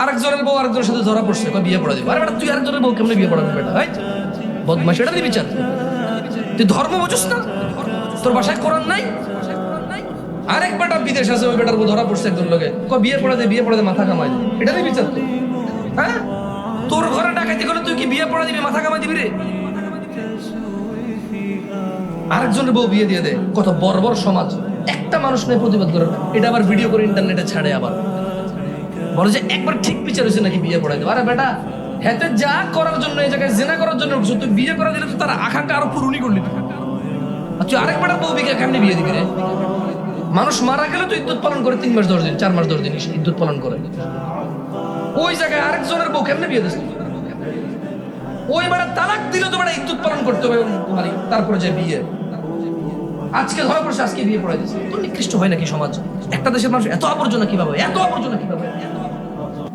আরেকজনের বউ আরেকজনের সাথে ধরা পড়ছে, বিয়ে পড়া দিবে। আরে বেটা তুই আরেকজনের বউ কেমনে বিয়ে পড়াবি বেটা? বদমাইশ, এটা দিবি বিচার? তুই ধর্ম বুঝিস না? তোর বাসায় কোরআন নাই? আরেক বেটা বিদেশ আছে, ওই বেটার বউ ধরা পড়ছে একজন লোকে, বিয়ে পড়া দে মাথা কামাই দে, এটা দিবি বিচার? তো হ্যাঁ, তোর ঘরে ডাকাতি করলে তুই কি বিয়ে পড়া দিবি, মাথা কামাই দিবি রে? আরেকজনের বউ বিয়ে দিয়ে দে। কত বর্বর সমাজ! একটা মানুষ নেই প্রতিবাদ করে, এটা আবার ভিডিও করে ইন্টারনেটে ছাড়ে, আবার বলে যে একবার ঠিক বিচার হয়েছে নাকি বিয়ে পড়াই দেবো। আরে বেটা, হেতে যা করার জন্য, এই জায়গায় জেনা করার জন্য উঠছো, তুই বিয়ে করা দিলে তো তার আকাঙ্ক্ষা আরো পূরণই করলি। তুই আরেক বেটার বউ বিকে কেমনি বিয়ে দিবি রে? মানুষ মারা গেলে তো ইদ্যুৎ পালন করে 3 মাস 10 দিন, 4 মাস 10 দিন ইদ্যুৎ পালন করে। ওই জায়গায় আরেকজনের বউ কেমনে বিয়ে দিস? ওই বেটা তালাক দিলে তো বেটা ইদ্যুৎ পালন করতে হবে, তারপরে যে বিয়ে। আজকে ধরা পড়ছে, আজকে বিয়ে পড়াই দিচ্ছে। তো নিকৃষ্ট হয় নাকি সমাজ? একটা দেশের মানুষ এত আবর্জনা কিভাবে, এত আবর্জনা কিভাবে?